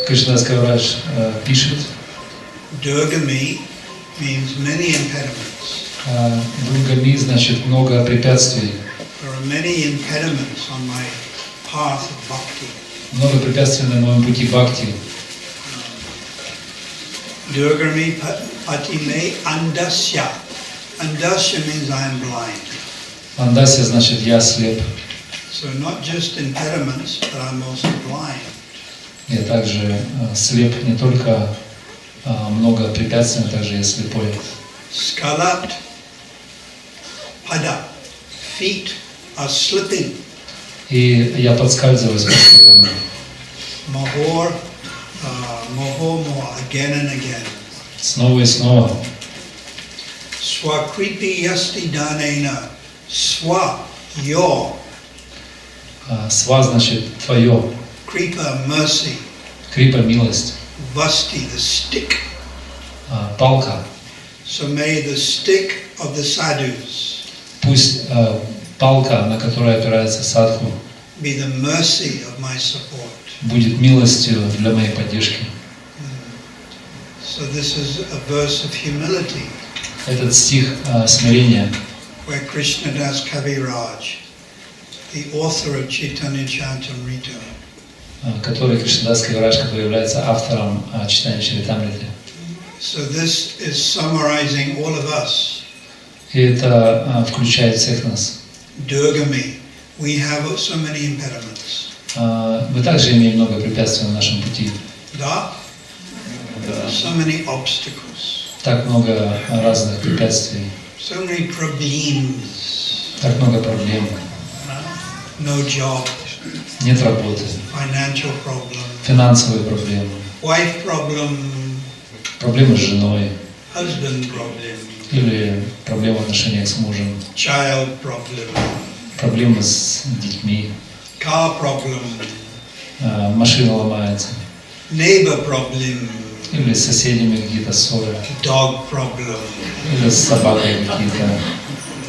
Кришнадас Кавирадж пишет. Durgami means many impediments. Durgami значит много препятствий. There are many impediments on my path of bhakti. Много препятствий на моем пути бхакти. Durgami patime andasya. Andasya means I am blind. Андасya значит я слеп. So not just impediments, but I'm also blind. Я также слеп, не только много препятствий, но также я слепой. Skalat pada. Feet are slipping. И я подскальзываюсь постоянно. Mahor, again and again. Снова и снова. Swakripi yasti danena. Swa, your. Сва значит твое. Kripa, mercy. Крипа милость. Vasti, the stick. Палка. So may the stick of the sadhus Пусть палка, на которой опирается садху, be the mercy of my support. будет милостью для моей поддержки. So this is a verse of humility. Этот стих смирения, Where Krishnadas Kaviraj, the author of Chaitanya Charitamrita, который Кришнадас Кавирадж, который является автором читания Чаритамриты. So this is summarizing all of us. И это включает всех нас. Durgami, we have so many impediments. Мы также имеем много препятствий на нашем пути. Da? So many obstacles. Так много разных препятствий. So many problems. Так много проблем. No job. Нет работы. Financial problem. Финансовые проблемы. Wife problem. Проблемы с женой. Husband problem. Или проблемы в отношениях с мужем. Child problem. Проблемы с детьми. Car problem. Машина ломается. Neighbor problem. Или с соседями какие-то ссоры. Dog problem. Или с собакой какие-то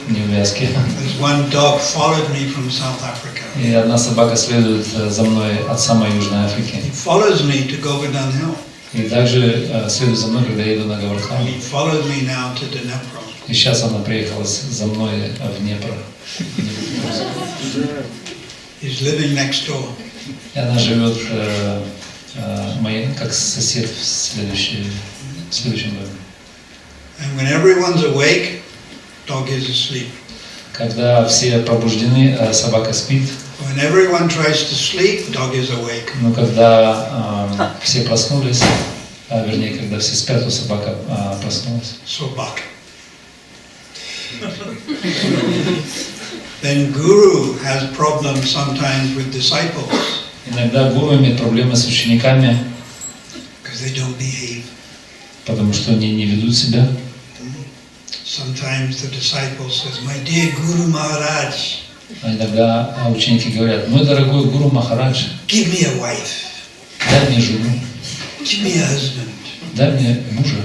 неувязки. There's one dog followed me from South Africa. И одна собака следует за мной от самой Южной Африки. He follows me to Govardhan Hill. И также следует за мной, когда я еду на Говардхан. He followed me now to Dnepr. И сейчас она приехала за мной в Днепр. He's living next door. И она живет как сосед в следующем доме. And when everyone's awake, dog is asleep. Когда все пробуждены, собака спит. When everyone tries to sleep, dog is awake. Но когда все проснулись, вернее, когда все спят, то собака проснулась. Sobak. Then guru has problems sometimes with disciples. Иногда гуру имеет проблемы с учениками, Because they don't behave. потому что они не ведут себя. Sometimes the disciple says, "My dear Guru Maharaj, А иногда ученики говорят: мой дорогой гуру Махарадж, give me a wife, дай мне жену, give me a husband." дай мне мужа.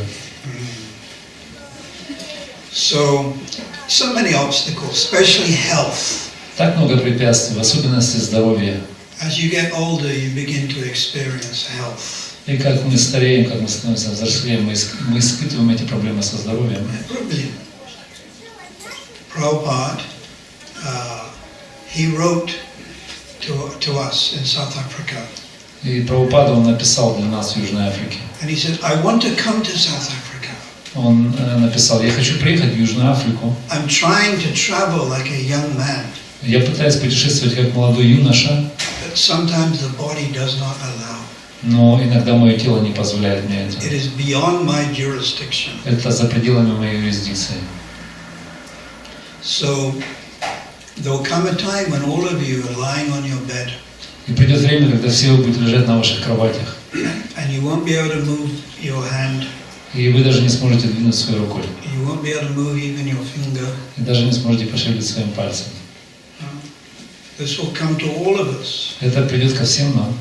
So many obstacles, especially health. Так много препятствий, в особенности здоровья. As you get older, you begin to experience health. И как мы стареем, как мы становимся взрослее, мы испытываем эти проблемы со здоровьем. Prabhupada, he wrote to us in South Africa. И Прабхупада он написал для нас в Южной Африке. And he said, I want to come to South Africa. Он написал: я хочу приехать в Южную Африку. I'm trying to travel like a young man. Я пытаюсь путешествовать как молодой юноша. But sometimes the body does not allow. Но иногда мое тело не позволяет мне это. It is beyond my jurisdiction. Это за пределами моей юрисдикции. So there will come a time when all of you are lying on your bed. И придет время, когда все вы будете лежать на ваших кроватях. And you won't be able to move your hand. И вы даже не сможете двинуть своей рукой. You won't be able to move even your finger. И даже не сможете пошевелить своим пальцем. This will come to all of us. Это придет ко всем нам.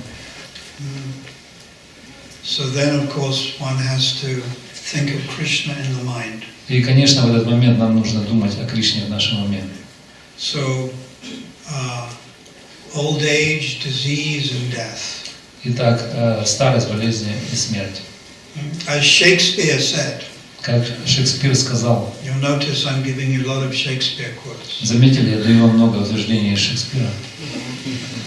So then, of course, one has to think of Krishna in the mind. И, конечно, в этот момент нам нужно думать о Кришне в нашем уме. So, old age, disease, and death. Итак, старость, болезни и смерть. As Shakespeare said, Как Шекспир сказал, you'll notice I'm giving you a lot of Shakespeare quotes. заметили, я даю вам много утверждений из Шекспира,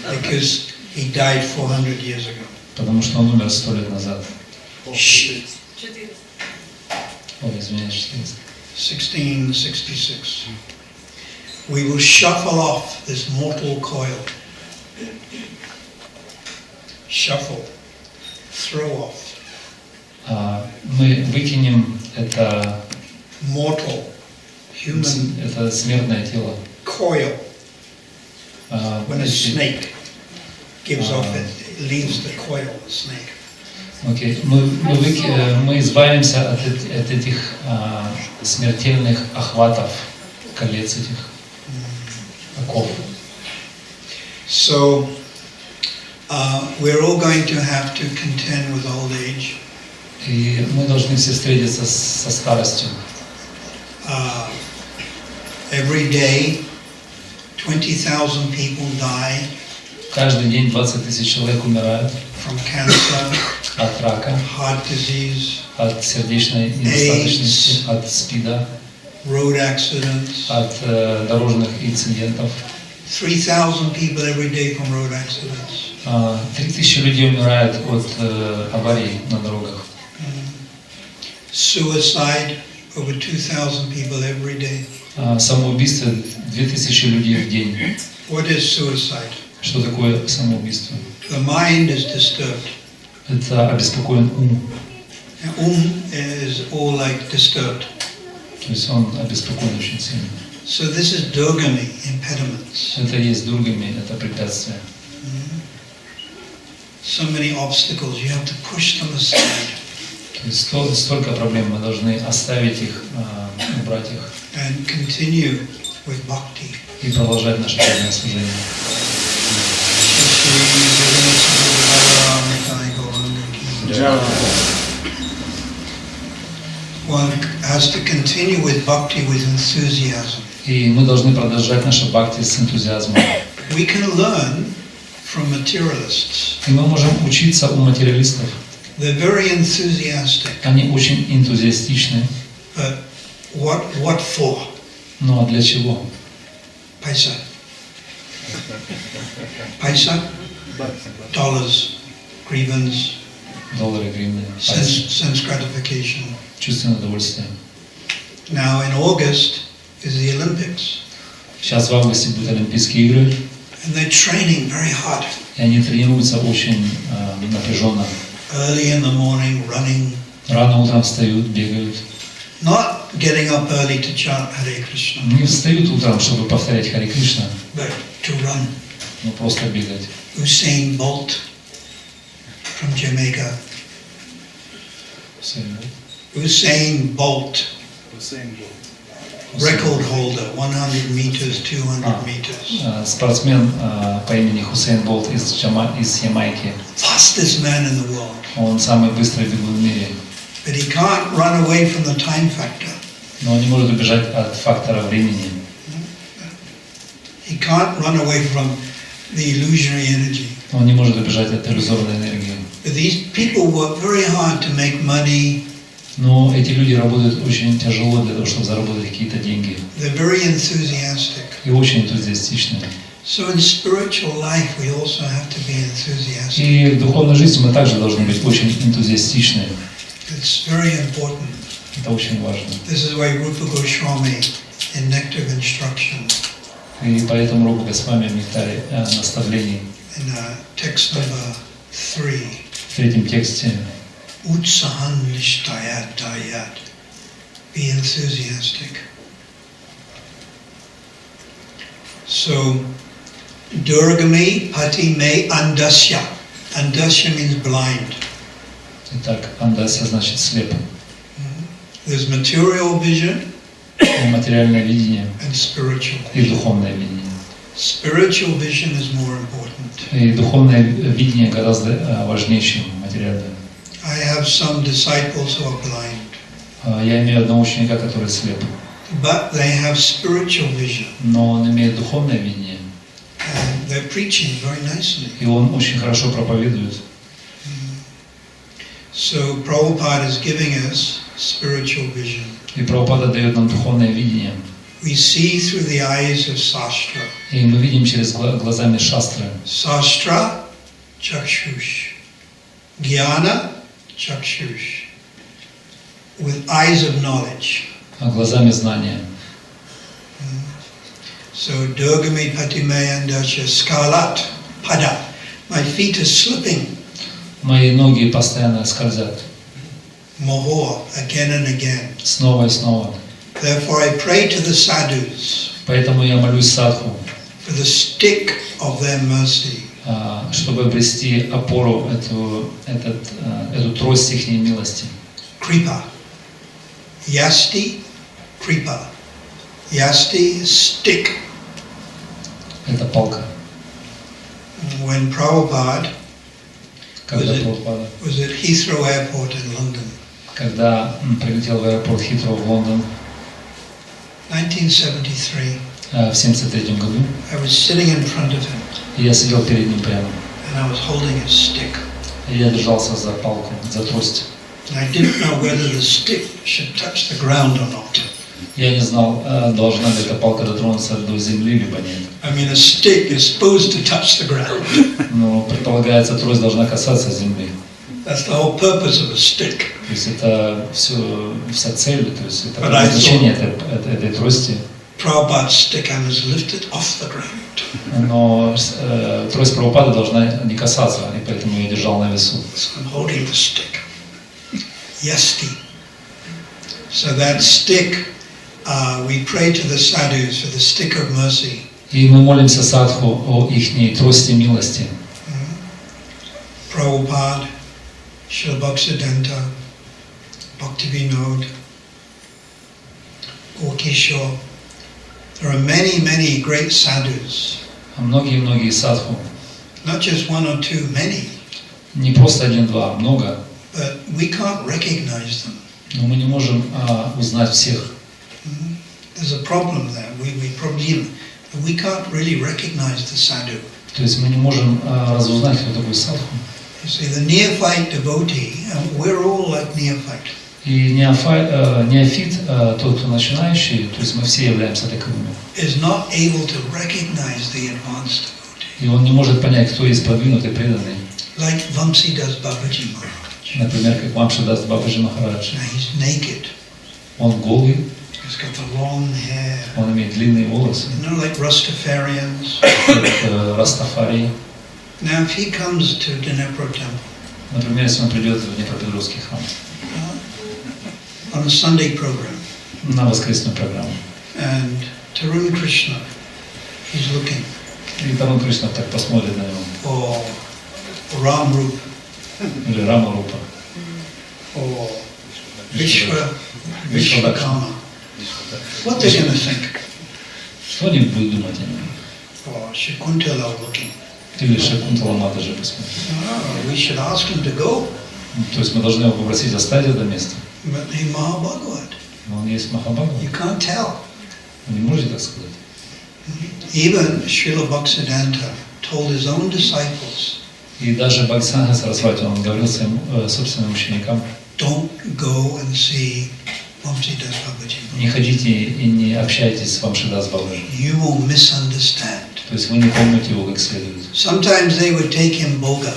Because he died 400 years ago. потому что он умер 100 лет назад. 400. Ой, извиняюсь, 400. 1666. We will shuffle off this mortal coil. Shuffle. Throw off. Мы выкинем это, Mortal. Human это смертное тело. coil. When a Эти- snake gives off it leaves the coil, the snake. Окей. Мы избавимся от этих смертельных охватов, колец этих, оков. So we're all going to have to contend with old age. И мы должны все встретиться со старостью. Every day, 20,000 people die Каждый день 20 тысяч человек умирают from cancer, от рака, heart disease, от сердечной недостаточности, от СПИДа, road accidents. от дорожных инцидентов. 3,000 people every day from road accidents. 3000 людей умирают от аварий на дорогах. Suicide, over 2,000 people every day. Самоубийство 2000 людей в день. What is suicide? Что такое самоубийство? The mind is disturbed. Это обеспокоен ум. Is all like disturbed. То есть он обеспокоен очень сильно. So this is durgami, impediments. Это есть другими, это препятствия. So many obstacles, you have to push them aside. То есть столько проблем, мы должны оставить их, убрать их And continue with bhakti. и продолжать наше преданное служение. One has to continue with bhakti with enthusiasm. И мы должны продолжать наше бхакти с энтузиазмом. We can learn from materialists. И мы можем учиться у материалистов. They're very enthusiastic. Они очень энтузиастичны. But what for? Ну а для чего? Paisa. Paisa? Dollars, grievance, Доллары, гривны, sense gratification. чувственное удовольствие. Now in August is the Olympics. Сейчас в августе будут Олимпийские игры, And they're training very hard. и они тренируются очень напряженно. Early in the morning, running. Рано утром встают, бегают. Not getting up early to chant Hare Krishna, Не встают утром, чтобы повторять Харе Кришна, but to run. но просто бегать. Usain Bolt from Jamaica. Usain Bolt, record holder, 100 meters, 200 meters. Спортсмен по имени Хусейн Болт из Ямайки. Fastest man in the world. Он самый быстрый бегун в мире. But he can't run away from the time factor. Но он не может убежать от фактора времени. He can't run away from the illusionary energy. Он не может убежать от иллюзорной энергии. But these people work very hard to make money. Но эти люди работают очень тяжело для того, чтобы заработать какие-то деньги. They're very enthusiastic. И очень энтузиастичны. So in spiritual life we also have to be enthusiastic. И в духовной жизни мы также должны быть очень энтузиастичны. It's very important. Это очень важно. This is why Rupa Goswami in Nectar of Instruction, И поэтому Рупа Госвами в нектаре наставлений in text number 3, в третьем тексте Utsahan nishtayat dayat. Be enthusiastic. So, Durgami Pati Me Andasya. Andasya means blind. Итак, андасья значит слеп. There's material vision И материальное видение and spiritual и vision. духовное видение. Spiritual vision is more important. И духовное видение гораздо важнее, чем материальное. I have some disciples who are blind, Я имею одного ученика, который слеп, but they have spiritual vision. но он имеет духовное видение, And they're preaching very nicely. и он очень хорошо проповедует. So Prabhupada is giving us spiritual vision. И Прабхупада дает нам духовное видение. We see through the eyes of Sastra. И мы видим через глазами шастры. Sastra, chakshush. Jnana, chakshush. With eyes of knowledge. Глазами знания. So Durgami Patimayandasya Skalat Pada. My feet are slipping. Мои ноги постоянно скользят. Moho, again and again. Снова и снова. Therefore I pray to the sadhus. Поэтому я молюсь садху, For the stick of their mercy. чтобы обрести опору, эту трость их милости. Kripa. Yasti, kripa. Yasti is stick. Это палка. When Prabhupada Когда Прабхупада, was at Heathrow Airport in London, когда прилетел в аэропорт Хитроу в Лондон 1973, в 1973 году, I was sitting in front of him и я сидел перед ним прямо. and I was holding his stick. И я держался за палку, за трость. And I didn't know whether the stick should touch the ground or not. Я не знал, должна ли эта палка дотронуться до земли, либо нет. I mean, a stick is supposed to touch the ground. Но предполагается, трость должна касаться земли. That's the whole purpose of a stick. То есть это вся цель, то есть это But I предназначение этой трости. Prabhupada's stick I was lifted off the ground. Но трость Прабхупады должна не касаться, и поэтому я держал на весу. So I'm holding the stick. Yasti. So that stick, we pray to the sadhus for the stick of mercy. И мы молимся садху о ихней трости милости. Prabhupada, Srila Bhaktisiddhanta, Bhaktivinoda, Gorkishore. There are many, many great sadhus. Многие садху. Not just one or two, many. Не просто один-два, много. But we can't recognize them. Но мы не можем узнать всех. There's a problem there. We can't really recognize the sadhu. То есть мы не можем разузнать, кто такой садху. You see, the neophyte devotee, we're all like neophyte. И неофит, тот, кто начинающий, то есть мы все являемся таковыми. Is not able to recognize the advanced devotee. И он не может понять, кто есть продвинутый, преданный. Like Vamsidas Babaji Maharaj. Например, как Вамшидас Бабаджи Махарадж. Now he's naked. Он голый, He's got the long hair. он имеет длинные волосы, You know, like Rastafarians. как Растафарий. Now, if he comes to Dnepro temple Например, если он придет в Днепропетровский храм on a Sunday program, на воскресную программу, and Tarun Krishna, he's looking, и Тарун Кришна так посмотрит на него, or Ram Rup, или Рама Рупа, or Vishwakarma, what they're going to think? что они будут думать о нем? Or Shakuntala looking. Или Шакунтала Матаджи посмотрит. We should ask him to go. То есть мы должны его попросить оставить это место. But he Mahabhagavad. Но он есть Махабхагават. You can't tell. Вы не можете так сказать. Even Srila Bhaktisiddhanta told his own disciples, И даже Бхактисиддханта Сарасвати, он говорил своим собственным ученикам: don't go and see Vamsidas Babaji. не ходите и не общайтесь с Вамшидас Бабаджи. You will misunderstand. То есть вы не поймете его как следует. Sometimes they would take him boga,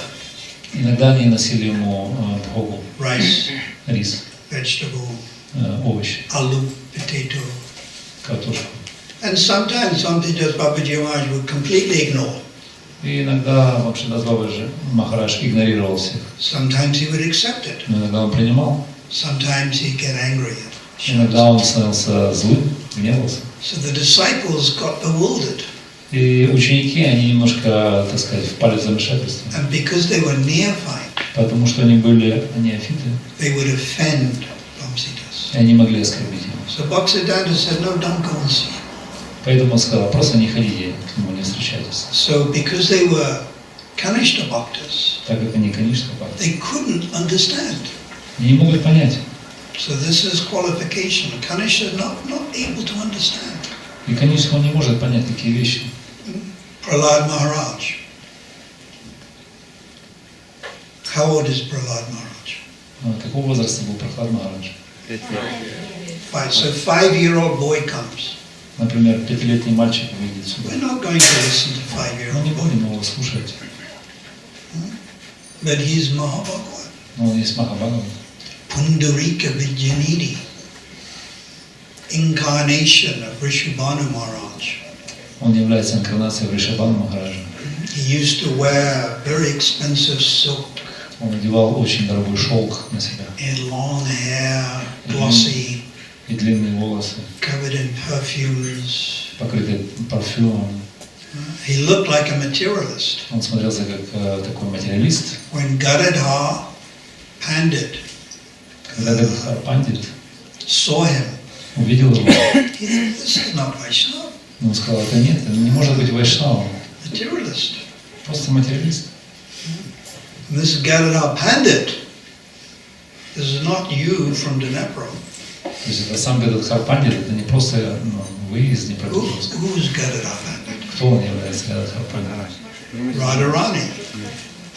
Иногда они носили ему бхогу, rice, рис, vegetable, овощи, aloo, potato. картошку. And sometimes Vamsidas Babaji Maharaj would completely ignore. И иногда Вамшидас Бабаджи Махарадж игнорировал всех. Sometimes he would accept it. Но иногда он принимал. Sometimes he'd get angry. Иногда он становился злым, гневался. So the disciples got bewildered. И ученики, они немножко, так сказать, впали в замешательство. And because they were neophyte, Потому что они были неофиты, they would offend Vamsidas. и они могли оскорбить его. So Bhaktisiddhanta said, no, don't go and see him. Поэтому он сказал: просто не ходите к нему, не встречайтесь. So because they were Kanishta Bhaktas, Так как они, конечно, бхакты, they couldn't understand. они не могут понять. So this is qualification. Kanishta is not able to understand. И, конечно, он не может понять такие вещи. Prahlad Maharaj. How old is Prahlad Maharaj? Какого возраста был Прохлад Махарадж? Right, so 5-year-old boy comes. Например, 5-летний мальчик выйдет сюда. We're not going to listen to Мы 5-year-old не boy. будем его слушать. But he's Mahabhagavan. Но он есть Махабхагаван. Pundarika Vidyanidhi. Incarnation of Rishabhanu Maharaj. Он является инкарнацией Вришабхану Махараджа. He used to wear very expensive silk. Он надевал очень дорогой шелк на себя. He had long hair, glossy, И длинные волосы, covered in perfumes. покрытые парфюмом. He looked like a materialist. Он смотрелся как такой материалист. When Gadadhar Pandit Когда Гададхар Пандит saw him, увидел его, he said, "This is not Vaishnava, он сказал, это нет, это не может быть вайшнавом. materialist." Просто материалист. And this Gadadhar Pandit, this is not you from Dnepro. То есть это сам Гададхар Пандит, это не просто вы из Днепропетровска. Who's Gadadhar Pandit? Кто он является Гададхар Пандит? Radharani.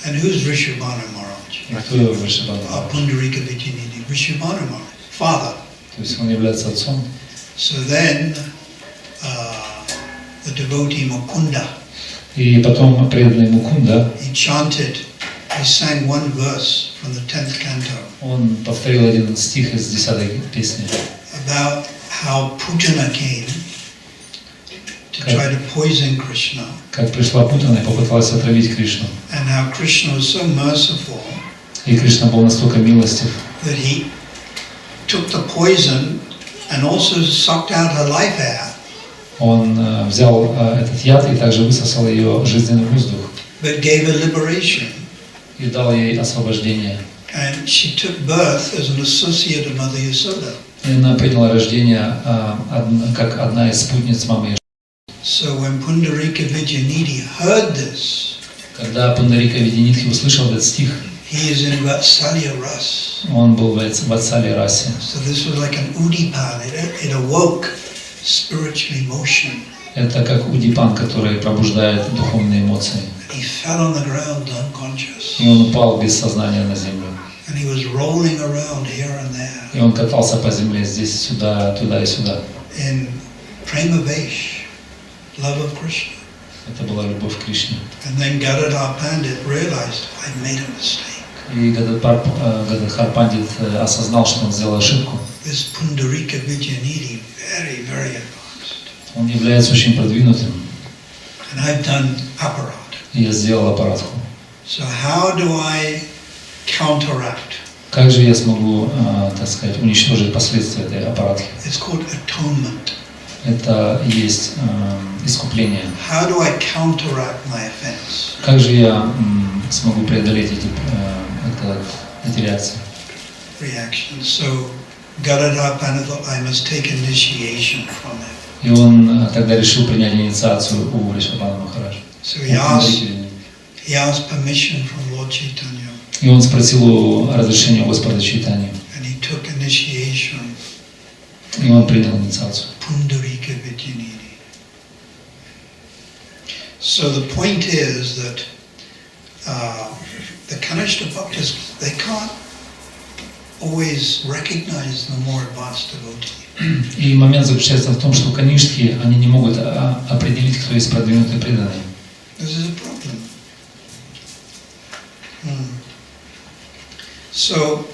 And who's Rishabhanu Maharaj? А кто его Вришабхану Махарадж? Pundarika Vidyanidhi, Rishabhanu Maharaj, father. То есть он является отцом. So then, the devotee Mukunda, И потом преданный Мукунда, he chanted, he sang one verse from the 10th canto он повторил один стих из 10-й песни, about how Putana came to try to poison Krishna, как пришла Путана и попыталась отравить Кришну. and how Krishna was so merciful И Кришна был настолько милостив, that he took the poison and also sucked out her life air, он взял этот яд и также высосал ее жизненный воздух but gave her liberation. и дал ей освобождение. And she took birth as an associate of Mother Yasoda. И она приняла рождение как одна из спутниц мамы. So when Pundarika Vidyanidhi heard this, Когда Пундарика Видянитхи услышал этот стих, he is in Vatsalya Ras. он был в Ватсале расе. So this was like an udipan. It awoke spiritual emotion. Это как удипан, который пробуждает духовные эмоции. And he fell on the ground unconscious. И он упал без сознания на землю. And he was rolling around here and there И он катался по земле здесь, сюда, туда и сюда. in Premavesh, love of Krishna. Это была любовь к Кришне. And then Gadadhar Pandit realized, I made a mistake. И Гададхар Пандит осознал, что он сделал ошибку. This Pundarika Vidyanidhi, very, very advanced. Он является очень продвинутым. And I've done aparat. И я сделал аппаратку. So how do I counteract? Как же я смогу, так сказать, уничтожить последствия этой аппаратки? It's called atonement. Это и есть искупление. How do I counteract my offense? Как же я смогу преодолеть эти реакции? Reaction. So Gadadhar Pandit thought I must take initiation from him. И он тогда решил принять инициацию у Вришабхана Махараджа. So he asked permission from Lord Chaitanya. И он спросил у разрешения у Господа Чайтаньи. And he took initiation. И он принял инициацию. Pundarika Vidyanidhi. So the point is that the Kanishta Bhaktas, they can't always recognize the more advanced devotee. И момент заключается в том, что каништхи, они не могут определить, кто есть продвинутый преданный. This is a problem. So,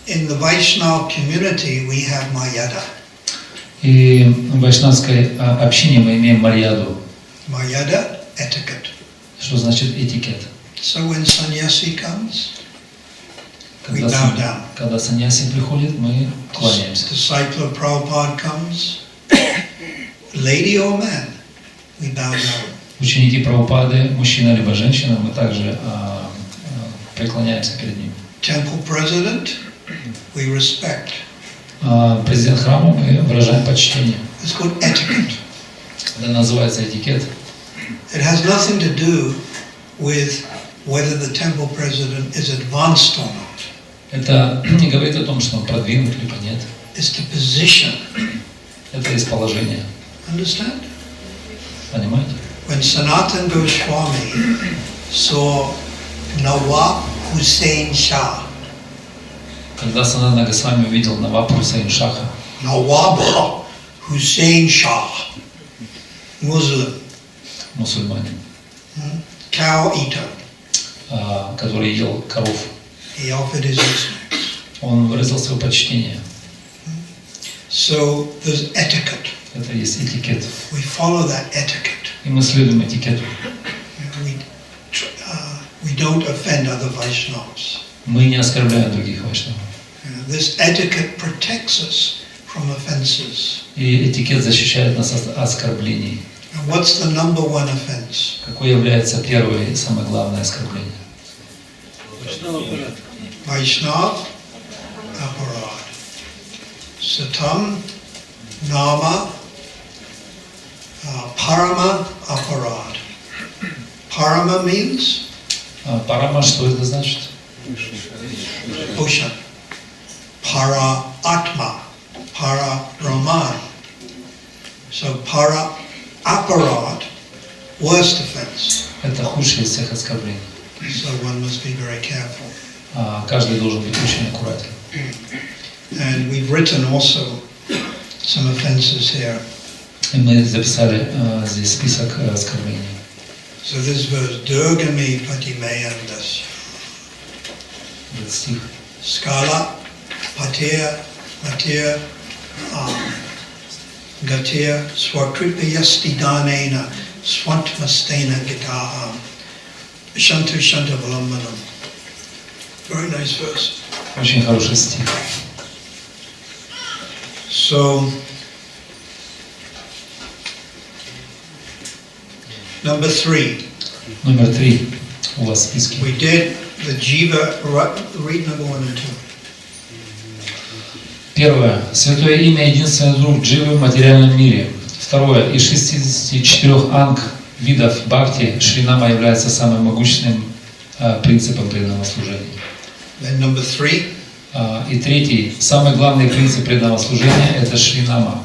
in the Vaishnava community, we have Mayada. И в вайшнавской общине мы имеем марьяду. Mayada, etiquette. Что значит этикет? So when sannyasi comes, we bow down. Когда саньяси приходит, мы кланяемся. Disciple of Prabhupada comes, lady or man, we bow down. Ученики Прабхупады, мужчина либо женщина, мы также преклоняемся перед ним. Temple president, we respect. Президент храма, мы выражаем почтение. It's called etiquette. Это называется этикет. It has nothing to do with whether the temple president is advanced or not. Это не говорит о том, что он продвинут либо нет. It's the position. Это есть положение. Understand? Понимаете? When Sanatana Goswami saw Nawab Hussain Shah, Когда Санатана Госвами увидел Навабу Хусейн Шаха, Nawab Hussein Shah, Muslim, мусульманин, cow eater, который ел коров, he offered his respects. он выразил свое почтение. So there's etiquette. Это есть этикет. We follow that etiquette. И мы следуем этикету. We don't offend other Vaishnavas. Мы не оскорбляем других вайшнавов. This etiquette protects us from offenses. И этикет защищает нас от оскорблений. And what's the number one offense? Какое является первое и самое главное оскорбление? Vaishnav aparad. Satam nama parama aparad. Parama means Парама, что это значит? ocean. Para atma. Para Brahman. So para aparad, worst offense. Это худшее из всех оскорблений. So one must be very careful. Каждый должен быть очень аккуратен. And we've written also some offenses here. И мы записали здесь список оскорблений. So this verse, Durgami Patimayandas. Этот стих. Skala Patir Matir Gatir Swakripayasti Danena Swantmastena Gitaam Shantu Shanta Valambanam. Very nice verse. Очень хороший стих. So, number 3. Номер 3 у вас в списке. We did the Jiva, read number 1 and 2. Первое. Святое имя – единственный друг дживы в материальном мире. Второе. Из 64 анг видов бхакти Шринама является самым могущественным принципом преданного служения. Then number 3. И третий. Самый главный принцип преданного служения – это Шринама.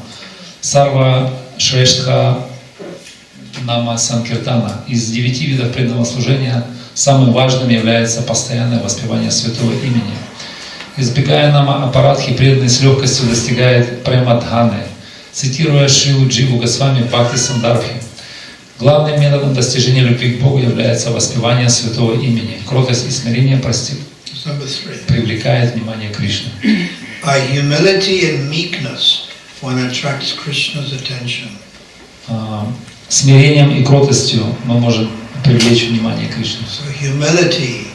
Сарва Шрештха Нама Санкиртана. Из 9 видов преданного служения самым важным является постоянное воспевание святого имени. Избегая Нама Апарадхи, преданный с легкостью достигает Премадханы. Цитируя Шрилу Дживу Госвами Бхакти Сандарбхи, главным методом достижения любви к Богу является воспевание святого имени. Кротость и смирение привлекает внимание Кришны. By humility and meekness, one attracts Krishna's attention. Смирением и кротостью мы можем привлечь внимание Кришны. So humility,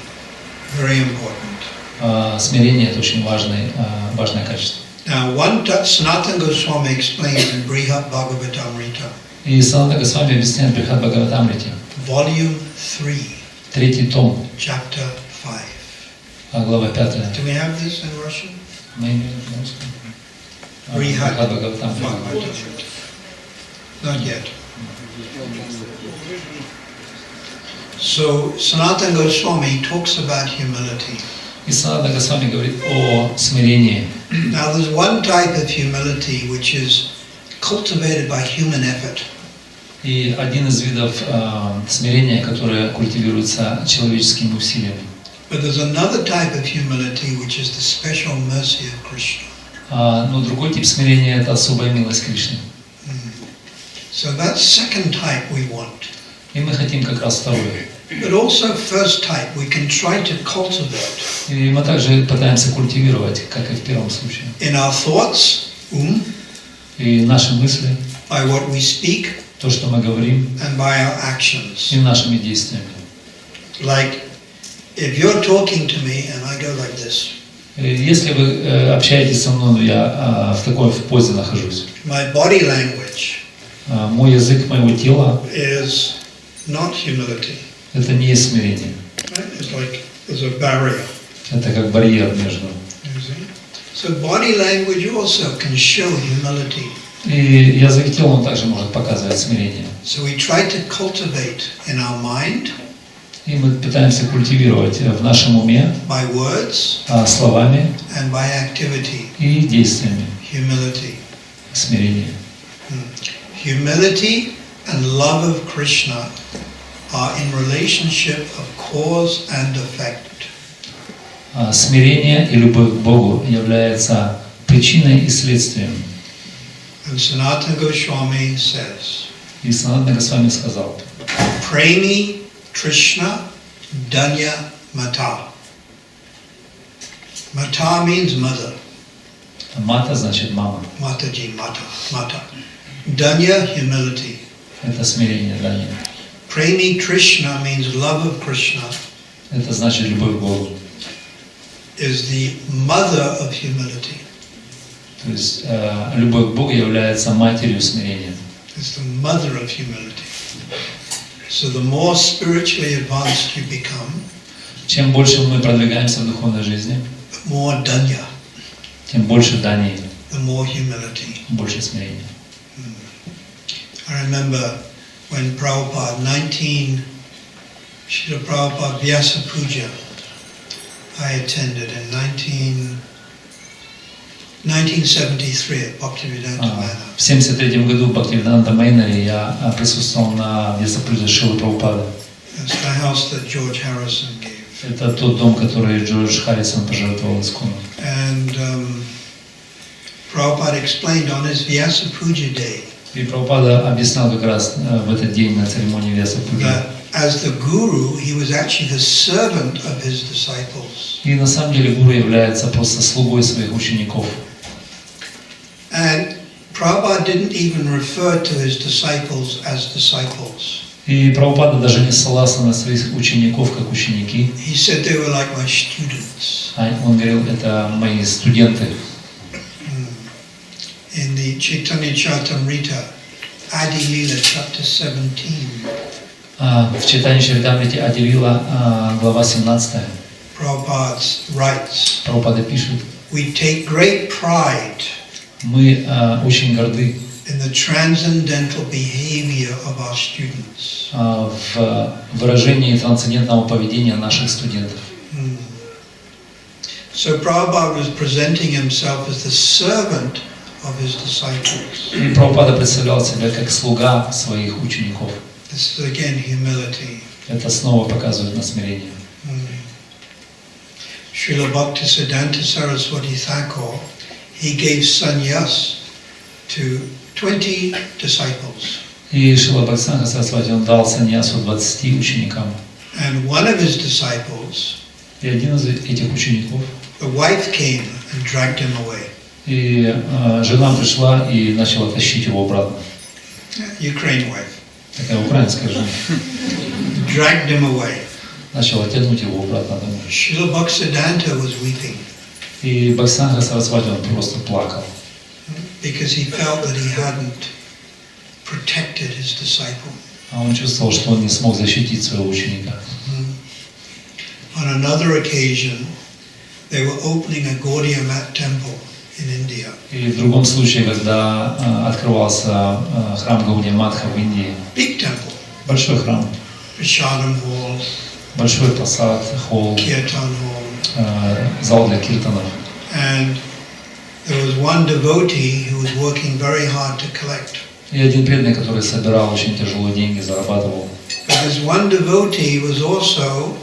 very important. Смирение – это очень важное качество. Now, one Sanatana Goswami explains in Brihad Bhagavatamrita. И Санатана Госвами объясняет в Брихад Бхагаватамрите. Volume 3. Третий том. Chapter 5. Глава 5. Do we have this in Russian? Мы имеем на русском. Брихад Брихад Бхагаватамрita. Not yet. So Sanatana Goswami talks about humility. И Санатана Госвами говорит о смирении. Now there's one type of humility which is cultivated by human effort. И один из видов смирения, которое культивируется человеческими усилиями. But there's another type of humility which is the special mercy of Krishna. Но другой тип смирения – это особая милость Кришны. So that second type we want. И мы хотим как раз второе. But also first type we can try to cultivate. И мы также пытаемся культивировать, как и в первом случае. In our thoughts, и наши мысли, by what we speak, то, что мы говорим, and by our actions. И нашими действиями. Like, if you're talking to me and I go like this. Если вы общаетесь со мной, но я в такой позе нахожусь. My body language. Мой язык моего тела. Is not humility. Это не есть смирение. It's like there's a barrier. Это как барьер между. So body language also can show humility. И язык тела он также может показывать смирение. So we try to cultivate in our mind. И мы пытаемся культивировать в нашем уме by words, словами and by activity. И действиями. Humility. Смирение. Humility and love of Krishna are in relationship of cause and effect. Смирение и любовь к Богу является причиной и следствием. And Sanatana Goswami says, И Санатана Госвами сказал: Premi Krishna Danya Mata. Mata means mother. Мата значит мама. Mataji, mata. Danya, humility. Это смирение, дания. Premi Krishna means love of Krishna. Это значит любовь к Богу. Is the mother of humility. То есть любовь к Богу является матерью смирения. It's the mother of humility. So the more spiritually advanced you become, Чем больше мы продвигаемся в духовной жизни, the more danya, тем больше дании, the more humility. больше смирения. I remember when Prabhupada, Srila Prabhupada Vyasa Puja, I attended in 1973 at Bhaktivedanta Manor. В 1973 году в Бхактивиданта Майнаре я присутствовал на Вьясапуджа Шрилы Прабхупады. It's the house that George Harrison gave. Это тот дом, который Джордж Харрисон пожертвовал Искону. And Prabhupada explained on his Vyasa Puja day И Прабхупада объяснял как раз в этот день на церемонии Вьясапуджи. that as the guru, he was actually the servant of his disciples. И на самом деле гуру является просто слугой своих учеников. And Prabhupada didn't even refer to his disciples as disciples. И Прабхупада даже не ссылался на своих учеников как ученики. He said they were like my students. Он говорил, это мои студенты. In the Chaitanya Charitamrita, Adi Lila, chapter 17, В читании Чаритамрити Ади Лила, глава 17, Prabhupada writes, Прабхупада пишет: we take great pride мы очень горды in the transcendental behavior of our students. в выражении трансцендентного поведения наших студентов. So Prabhupada was presenting himself as the servant of his disciples. И Прабхупада представлял себя как слуга своих учеников. This is again humility. Это снова показывает на смирение. Srila Bhaktisiddhanta Saraswati Thakur, he gave sannyas to 20 disciples. И Шрила Бхактисиданта Сарасвати он дал саньясу 20 ученикам. And one of his disciples, И один из этих учеников, the wife came and dragged him away. и жена пришла и начала тащить его обратно. Ukraine wife. Такая украинская жена. Dragged him away. Начала тянуть его обратно домой. Srila Bhaktisiddhanta was weeping И Бхактисиданта Сарасвати он просто плакал. because he felt that he hadn't protected his disciple. А он чувствовал, что он не смог защитить своего ученика. On another occasion, they were opening a Gaudiya Mat temple in India. И в другом случае, когда открывался храм Гаудия Матха в Индии, Big temple. большой храм, Prashadam hall, большой прасад, холл, Kirtan hall. зал для киртанов. And there was one devotee who was working very hard to collect. И один преданный, который собирал очень тяжело деньги, зарабатывал. But this one devotee was also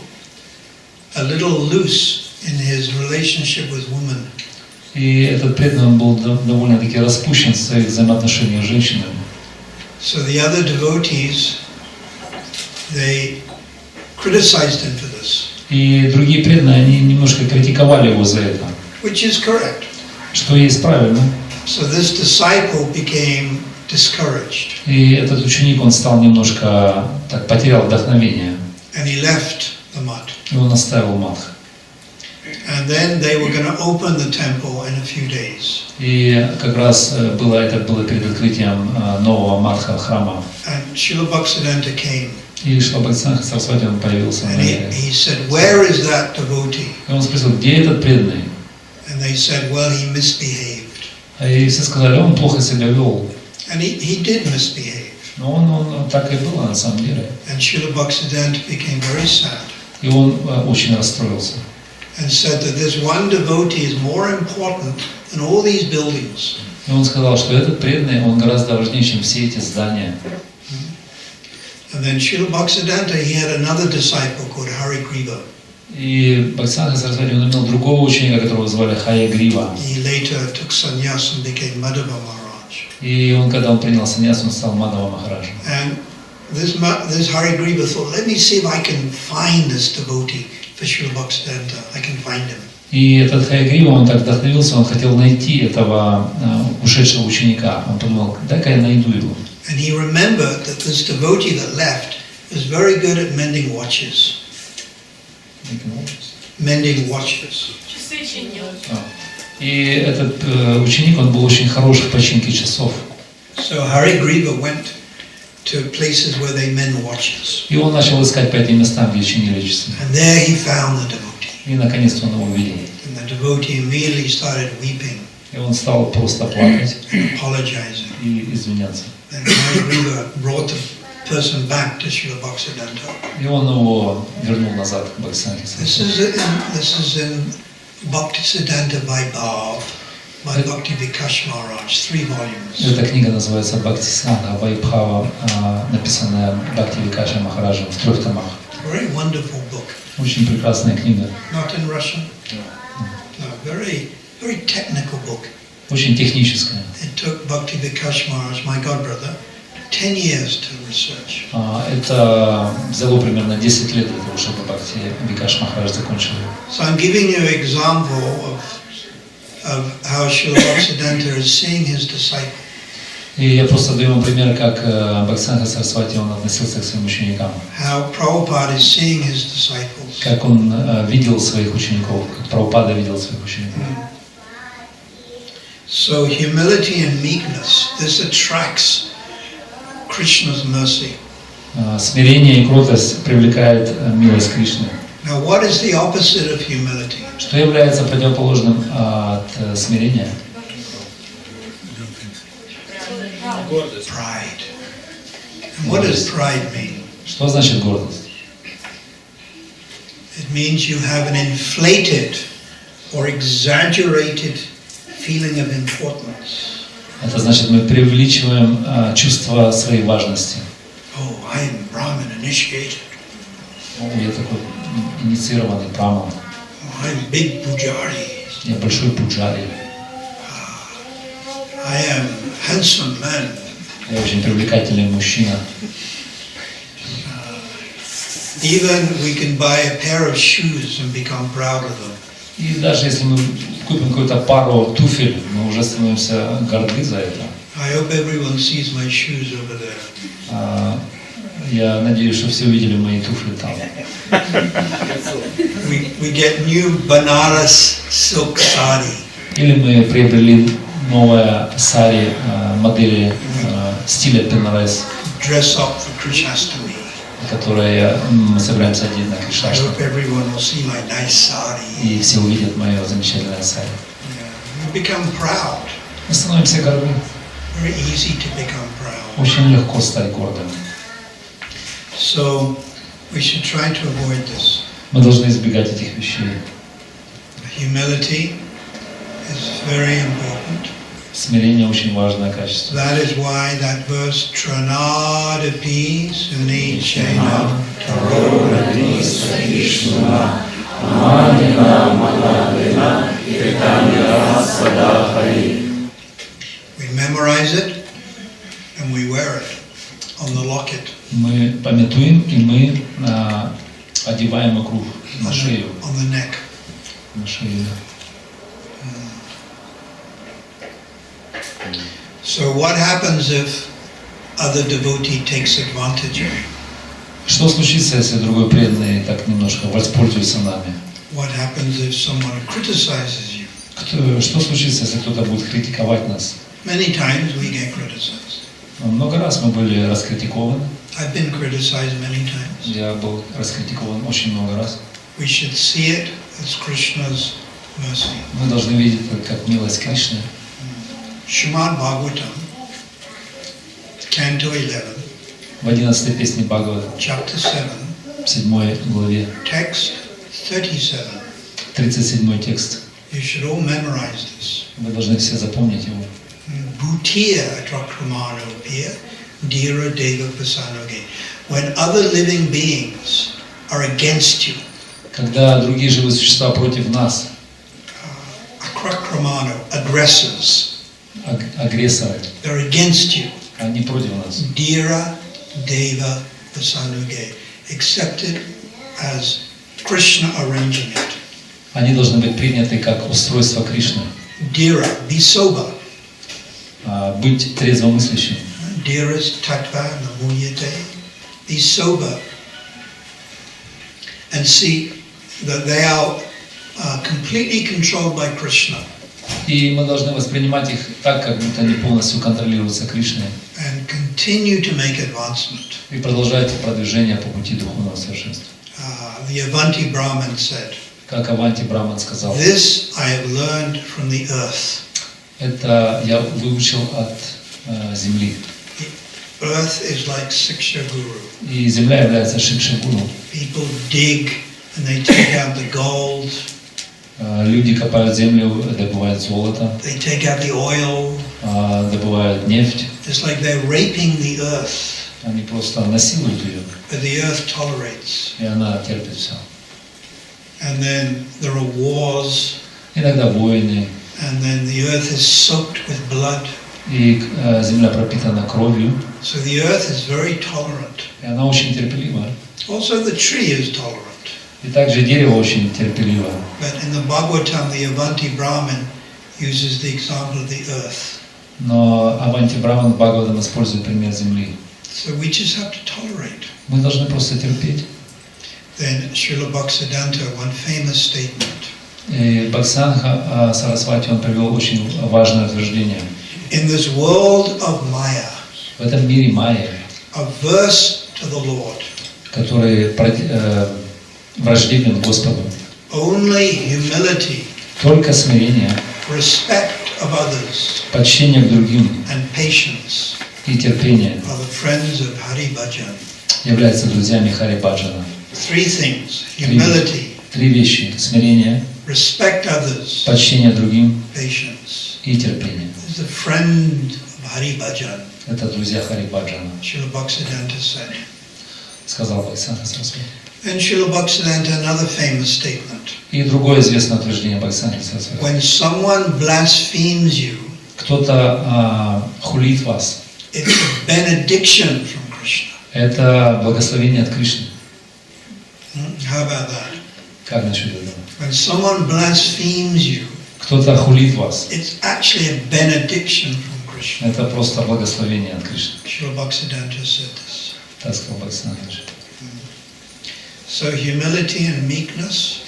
a little loose in his relationship with women. И этот преданный он был довольно-таки распущен в своих взаимоотношениях с женщинами. So the other devotees, they criticized him for this, И другие преданные, они немножко критиковали его за это, which is correct. что есть правильно. So this disciple became discouraged, И этот ученик, он стал немножко, так, потерял вдохновение. and he left the mat. И он оставил матх. And then they were going to open the temple in a few days. И как раз это было перед открытием нового матха храма. And Srila Bhaktisiddhanta came, И Шрила Бхактисиданта Сарасвати он появился на and небе. he said, "Where is that devotee?" И он спросил, где этот преданный? And they said, "Well, he misbehaved." И все сказали, он плохо себя вел. And he did misbehave. Но он так и было на самом деле. And Srila Bhaktisiddhanta became very sad И он очень расстроился. and said that this one devotee is more important than all these buildings. И он сказал, что этот преданный, он гораздо важнее, чем все эти здания. And then Srila Bhaktisiddhanta, he had another disciple called Harigriva. И Бхактисиddханта Сарасвати, он имел другого ученика, которого звали Хаягрива. He later took sannyas and became Madhava Maharaj. И он, когда он принял саньяс, он стал Мадхава Махараджем. And this Harigriva thought, let me see if I can find this devotee for Srila Bhaktisiddhanta. I can find him. И этот Хаягрива, он так вдохновился, он хотел найти этого ушедшего ученика. Он подумал, дай-ка я найду его. And he remembered that this devotee that left was very good at mending watches. Mending watches. И этот ученик, он был очень хорош в починке часов. So Harigriva went to places where they mend watches. И он начал искать по этим местам, где чинили часы. And there he found the devotee. И наконец-то он его увидел. And the devotee immediately started weeping. И он стал просто плакать and apologizing. И извиняться. And Harigriva brought the person back to Srila Bhaktisiddhanta. И он его вернул назад к Бхактисиddханте. This is in Bhaktisiddhanta Vaibhav by Bhakti Vikash Maharaj, 3 volumes. Эта книга называется Бхактисиddhanta Вайбхава, написанная Бхакти Викаша Махараджем в 3 томах. Very wonderful book. Очень прекрасная книга. Not in Russian. No, very technical book. Очень техническая. It took Bhakti Vikash Maharaj, my godbrother, 10 years to research. Это взяло примерно 10 лет для того, чтобы Бхакти Викаш Махарадж закончил его. So I'm giving you an example of how Srila Bhaktisiddhanta is seeing his disciple. И я просто даю вам пример, как Бхактисиddханта Сарасвати он относился к своим ученикам. How Prabhupada is seeing his disciples. Как он видел своих учеников, как Прабхупада видел своих учеников. So humility and meekness, this attracts Krishna's mercy. Смирение и кротость привлекает милость Кришны. Now, what is the opposite of humility? Что является противоположным от смирения? Pride. And what does pride mean? Что значит гордость? It means you have an inflated or exaggerated feeling of importance. Это значит, мы преувеличиваем чувство своей важности. Oh, I am Brahmin initiated. Я такой инициированный браман. Oh, I'm big pujari. Я большой пуджари. I am handsome man. Я очень привлекательный мужчина. Even we can buy a pair of shoes and become proud of them. И даже если мы купим какую-то пару туфель, мы уже становимся горды за это. I hope everyone sees my shoes over there. Я надеюсь, что все увидели мои туфли там. We get new Banaras silk sari. Или мы приобрели новое сари модели стиля Бенарес, Dress up for Krishnastami. которое мы собираемся одеть на I Кришнаштам. hope everyone will see my nice sari. И все увидят мое замечательное сари. We become proud. Мы становимся горды. Very easy to become proud. Очень легко стать гордым. So we should try to avoid this. Мы должны избегать этих вещей. Humility is very important. Смирение очень важное качество. That is why that verse Tranadapi Sunichena Tarodati Sakishna Amadina Maladina Kirtanya Sadahari. We memorize it and we wear it on the locket. Мы памятуем и мы одеваем вокруг на шею. On the neck. На шею. So what happens if other devotee takes advantage of you? Что случится, если другой преданный так немножко воспользуется нами? What happens if someone criticizes you? Что случится, если кто-то будет критиковать нас? Many times we get criticized. Много раз мы были раскритикованы. I've been criticized many times. Я был раскритикован очень много раз. We should see it as Krishna's mercy. Мы должны видеть это как милость Кришны. Srimad Bhagavatam, Canto 11, В 11 песне Бхагавата, Chapter 7, в 7 главе, Text 37. 37 текст. You should all memorize this. Вы должны все запомнить его. Bhutiya atrakramano piya, dira deva pasanoge. When other living beings are against you, Когда другие живые существа против нас, aggressors, агрессоры, they're against you. они против нас. Dira Deva Vasanuge, accepted as Krishna arranging it. Они должны быть приняты как устройство Кришны. Dira, be sober. Быть трезвомыслящим. Dira's tattva namuyate, be sober. And see that they are completely controlled by Krishna. И мы должны воспринимать их так, как будто они полностью контролируются Кришной. And continue to make advancement. И продолжать продвижение по пути духовного совершенства. The Avanti Brahman said, как Аванти Браман сказал, this I have learned from the earth. Это я выучил от земли. Earth is like Siksha Guru. И земля является Шикша-гуру. People dig and they take out the gold. Люди копают землю, добывают золото. They take out the oil. Добывают нефть. It's like they're raping the earth. Они просто насилуют ее. But the earth tolerates. И она терпит все. And then there are wars. Иногда войны. And then the earth is soaked with blood. И земля пропитана кровью. So the earth is very tolerant. И она очень терпелива. Also the tree is tolerant. И также дерево очень терпеливо. But in the Bhagavatam, the Avanti Brahman uses the example of the earth. Но Аванти Браман в Бхагаватам использует пример земли. So we just have to tolerate. Мы должны просто терпеть. Then Srila Bhaktisiddhanta, one famous statement. И Бхактисиддханта Сарасвати он привел очень важное утверждение. In this world of Maya, В этом мире Майя, averse to the Lord, который враждебен Господу, only humility, только смирение, respect of others, почтение к другим and patience и терпение are the friends of Hari Bhajan. являются друзьями Хари Баджана. Three things: humility, Три вещи: смирение, respect others, почтение другим patience. и терпение. Is the friend of Hari Bhajan. Это друзья Хари Баджана, Srila Bhaktisiddhanta said. сказал Бхактисиддханта Сарасвати. And Srila Bhaktisiddhanta, another famous statement. И другое известное утверждение Бхактисиддханта Сарасвати. When someone blasphemes you, Кто-то хулит вас, it's a benediction from Krishna. это благословение от Кришны. How about that? Как насчет этого? When someone blasphemes you, Кто-то хулит вас, it's actually a benediction from Krishna. это просто благословение от Кришны. Srila Bhaktisiddhanta said this. Так сказал Бхактисиддханта. So humility and meekness,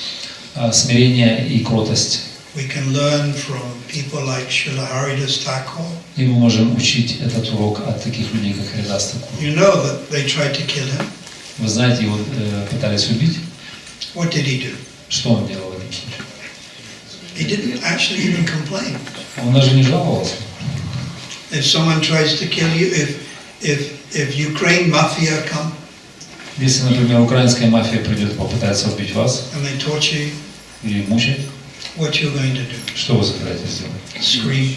Смирение и кротость. we can learn from people like Srila Haridas Thakur. И мы можем учить этот урок от таких людей, как Харидас Такур. You know that they tried to kill him. Вы знаете, его пытались убить. What did he do? Что он делал в этом случае? He didn't actually even complain. Он даже не жаловался. If someone tries to kill you, if Ukraine mafia come Если, например, украинская мафия придет и попытается убить вас and they torture you, или мучить, what you're going to do? что вы собираетесь сделать? Scream,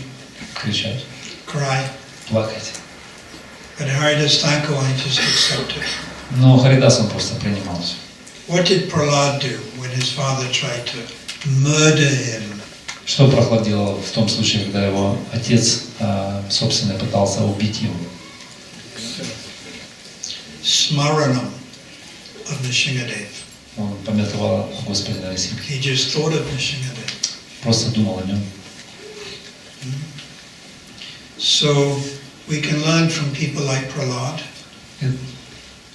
Кричать, cry. плакать. But Haridas Thakur, I just accepted. Но Харидас он просто принимал все. What did Prahlad do when his father tried to murder him? Что Прохлад делал в том случае, когда его отец собственно пытался убить его? Smaranam of Nishingadev. Он памятовал о Господе Нарисимхе. He just thought of Nishingadev. Просто думал о нем. So we can learn from people like Prahlad,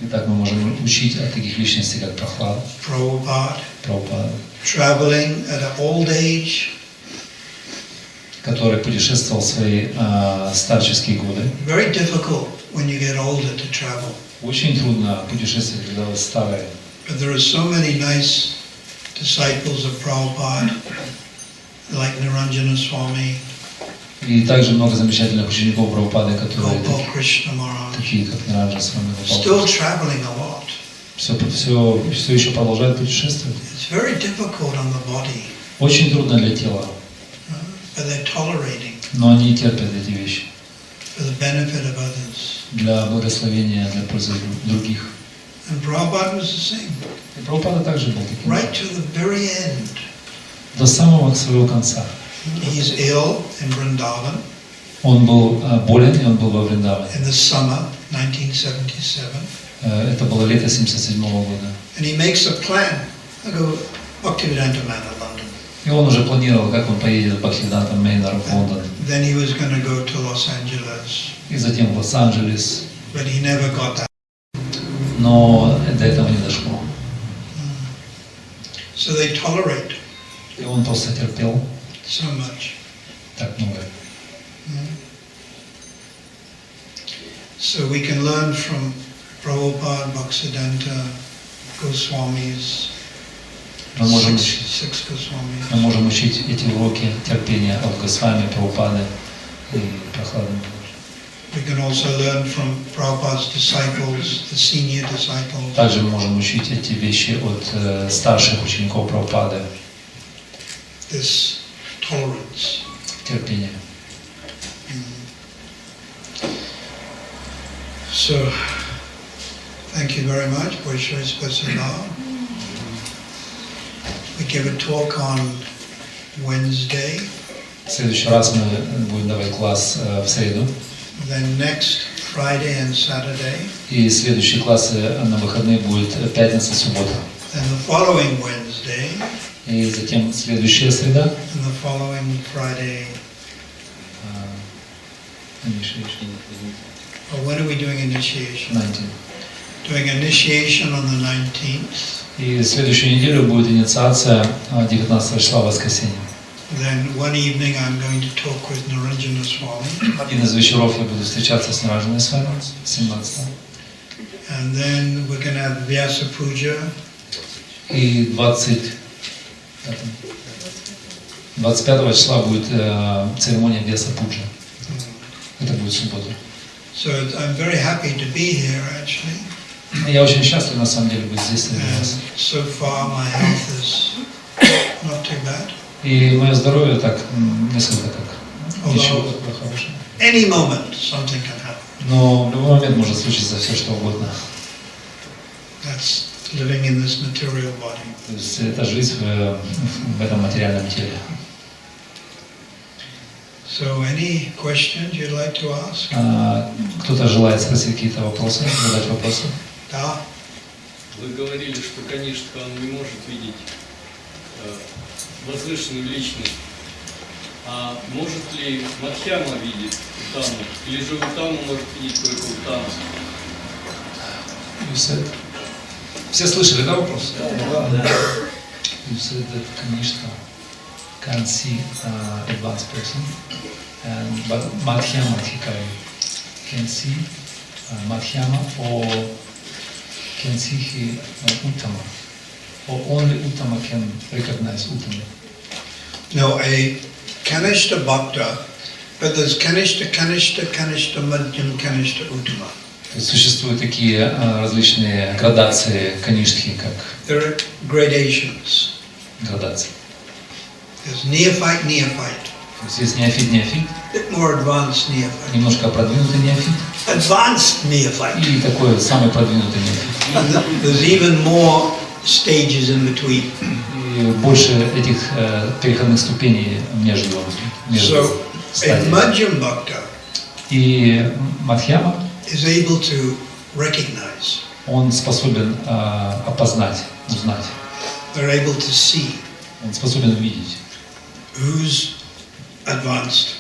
Итак, мы можем учить от таких личностей, как Прохлад, Прабхупада, traveling at an old age, который путешествовал в свои старческие годы. very difficult when you get older to travel. Очень трудно путешествовать, когда вы старые. But there are so many nice disciples of Prabhupada, like Niranjana Swami, И также много замечательных учеников Прабхупады, которые Gopal Krishna Maharaj, такие, как Ниранджана Свами, still traveling a lot. все еще продолжают путешествовать. It's very difficult on the body, Очень трудно для тела, but they're tolerating но они терпят эти вещи for the benefit of others. для благословения, для пользы других. And Prabhupada was the same. И Прабхупада также был таким. Right to the very end. До самого своего конца. He's ill in Vrindavan. Он был болен, и он был во Вриндаване. In the summer 1977. Это было лето 1977 года. And he makes a plan. I go Bhaktivedanta man in London. И он уже планировал, как он поедет в Бхактивиданта Мейнер в Лондон. Then he was going to go to Los Angeles. И затем в Лос-Анджелес. But he never got that. Но до этого не дошло. So they tolerate И он просто терпел so much. так много. So we can learn from Prabhupada, Bhaktisiddhanta, Goswamis, Мы можем six Goswamis. Мы можем учить эти уроки терпения от Госвами, Прабхупады и Прохлады. We can also learn from Prabhupada's disciples, the senior disciples. Также мы можем учить эти вещи от старших учеников Прабхупады. This tolerance. Терпение. So, thank you very much. Большое спасибо. We give a talk on Wednesday. В следующий раз мы будем давать класс в среду. Then next Friday and Saturday. И следующие классы на выходные будет пятница, суббота. Then the following Wednesday. И затем следующая среда. And the following Friday. Oh, when are we doing initiation? 19. Doing initiation on the 19th. И следующую неделю будет инициация 19 числа, воскресенье. Then one evening I'm going to talk with Naranjana Swami. Один из вечеров я буду встречаться с Нараджаной с вами, 17. And then we're going to have Vyasa Puja. И 25 числа будет церемония Vyasa Puja. Это будет суббота. So I'm very happy to be here actually. Я очень счастлив на самом деле быть здесь среди And вас. so far my health is not too bad. И мое здоровье так несколько так ничего такое хорошее. Any moment something can happen. Но в любой момент может случиться все что угодно. That's living in this material body. То есть это жизнь в этом материальном теле. So any questions you'd like to ask? Кто-то желает спросить какие-то вопросы, задать вопросы? Да. Вы говорили, что, конечно, он не может видеть возвышенную личность. А может ли Мадхьяма видеть Утаму? Или же Утаму может видеть только Утаму? Все слышали, да, вопрос? Да. You said that Kanishka can see advanced person, but Madhyama can see Madhyama or can see he Uttama, or only Uttama can recognize Uttama. No, a Kanishta Bhakta, but there's Kanishta, Madhyam, Kanishta, Uttama. Существуют такие различные градации каништхи, как There are gradations. градации. There's neophyte. То есть есть неофит, Bit more advanced neophyte. немножко продвинутый неофит Advanced neophyte. и такой самый продвинутый неофит. There's even more stages in between. И больше этих переходных ступеней между So, a стадиями. Madhyam Bhakta И Мадхьяма, is able to recognize. он способен опознать, узнать. They're able to see Он способен увидеть, who's advanced,